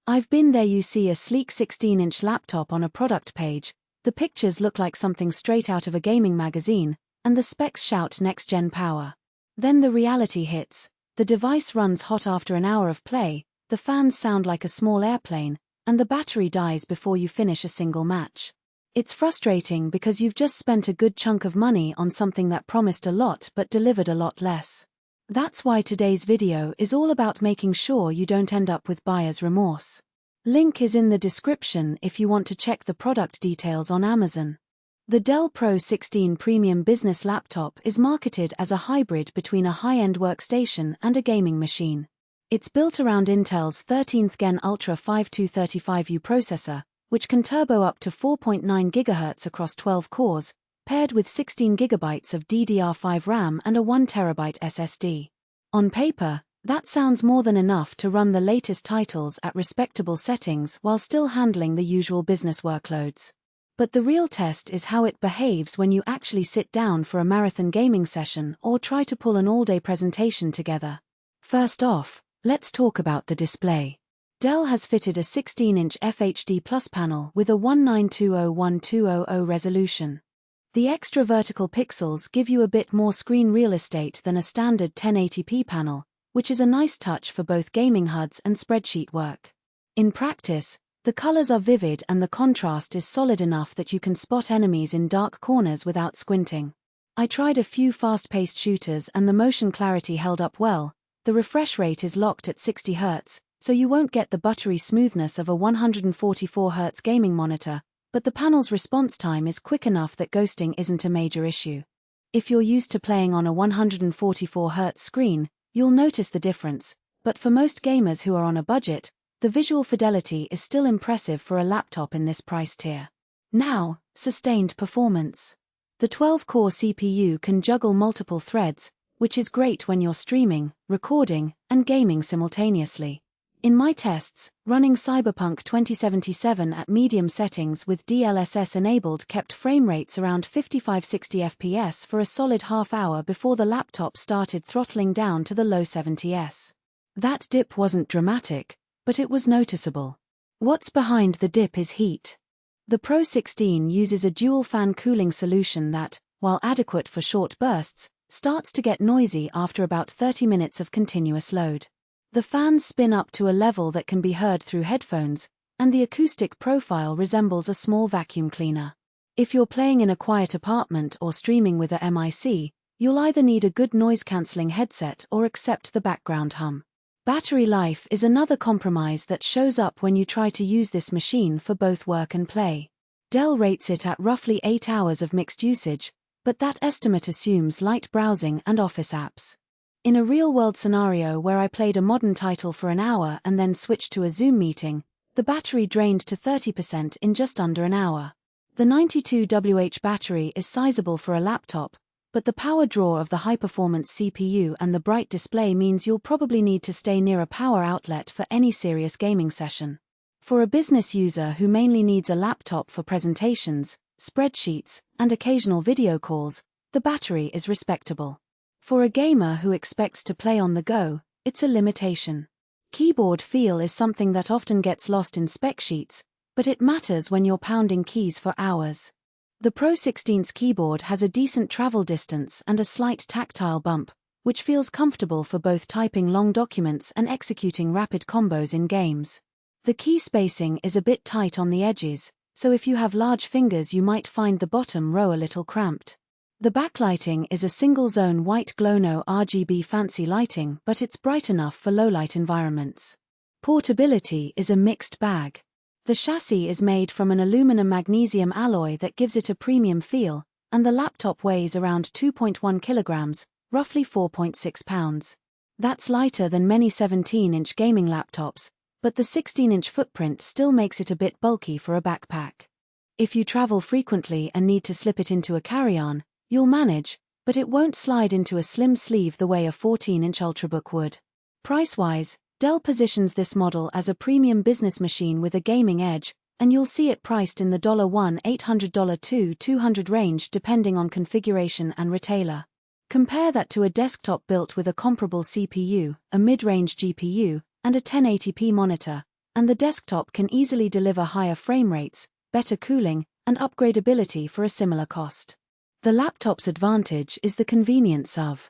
I've been there. You see a sleek 16-inch laptop on a product page, the pictures look like something straight out of a gaming magazine, and the specs shout next-gen power. Then the reality hits. The device runs hot after an hour of play, the fans sound like a small airplane, and the battery dies before you finish a single match. It's frustrating because you've just spent a good chunk of money on something that promised a lot but delivered a lot less. That's why today's video is all about making sure you don't end up with buyer's remorse. Link is in the description if you want to check the product details on Amazon. The Dell Pro 16 Premium Business Laptop is marketed as a hybrid between a high-end workstation and a gaming machine. It's built around Intel's 13th Gen Ultra 5235U processor, which can turbo up to 4.9 GHz across 12 cores, paired with 16 GB of DDR5 RAM and a 1 TB SSD. On paper, that sounds more than enough to run the latest titles at respectable settings while still handling the usual business workloads. But the real test is how it behaves when you actually sit down for a marathon gaming session or try to pull an all-day presentation together. First off, let's talk about the display. Dell has fitted a 16-inch FHD Plus panel with a 1920x1200 resolution. The extra vertical pixels give you a bit more screen real estate than a standard 1080p panel, which is a nice touch for both gaming HUDs and spreadsheet work. In practice, the colors are vivid and the contrast is solid enough that you can spot enemies in dark corners without squinting. I tried a few fast-paced shooters and the motion clarity held up well. The refresh rate is locked at 60 Hz, so you won't get the buttery smoothness of a 144 Hz gaming monitor, but the panel's response time is quick enough that ghosting isn't a major issue. If you're used to playing on a 144 Hz screen, you'll notice the difference, but for most gamers who are on a budget, the visual fidelity is still impressive for a laptop in this price tier. Now, sustained performance. The 12-core CPU can juggle multiple threads, which is great when you're streaming, recording, and gaming simultaneously. In my tests, running Cyberpunk 2077 at medium settings with DLSS enabled kept frame rates around 55-60 FPS for a solid half hour before the laptop started throttling down to the low 70s. That dip wasn't dramatic, but it was noticeable. What's behind the dip is heat. The Pro 16 uses a dual-fan cooling solution that, while adequate for short bursts, starts to get noisy after about 30 minutes of continuous load. The fans spin up to a level that can be heard through headphones, and the acoustic profile resembles a small vacuum cleaner. If you're playing in a quiet apartment or streaming with a mic, you'll either need a good noise-cancelling headset or accept the background hum. Battery life is another compromise that shows up when you try to use this machine for both work and play. Dell rates it at roughly 8 hours of mixed usage, but that estimate assumes light browsing and office apps. In a real-world scenario where I played a modern title for an hour and then switched to a Zoom meeting, the battery drained to 30% in just under an hour. The 92Wh battery is sizable for a laptop, but the power draw of the high-performance CPU and the bright display means you'll probably need to stay near a power outlet for any serious gaming session. For a business user who mainly needs a laptop for presentations, spreadsheets, and occasional video calls, the battery is respectable. For a gamer who expects to play on the go, it's a limitation. Keyboard feel is something that often gets lost in spec sheets, but it matters when you're pounding keys for hours. The Pro 16's keyboard has a decent travel distance and a slight tactile bump, which feels comfortable for both typing long documents and executing rapid combos in games. The key spacing is a bit tight on the edges, so if you have large fingers you might find the bottom row a little cramped. The backlighting is a single-zone white glow-no RGB fancy lighting, but it's bright enough for low-light environments. Portability is a mixed bag. The chassis is made from an aluminum-magnesium alloy that gives it a premium feel, and the laptop weighs around 2.1 kilograms, roughly 4.6 pounds. That's lighter than many 17-inch gaming laptops, but the 16-inch footprint still makes it a bit bulky for a backpack. If you travel frequently and need to slip it into a carry-on, you'll manage, but it won't slide into a slim sleeve the way a 14-inch Ultrabook would. Price-wise, Dell positions this model as a premium business machine with a gaming edge, and you'll see it priced in the $1,800–$2,200 range depending on configuration and retailer. Compare that to a desktop built with a comparable CPU, a mid-range GPU, and a 1080p monitor, and the desktop can easily deliver higher frame rates, better cooling, and upgradability for a similar cost. The laptop's advantage is the convenience of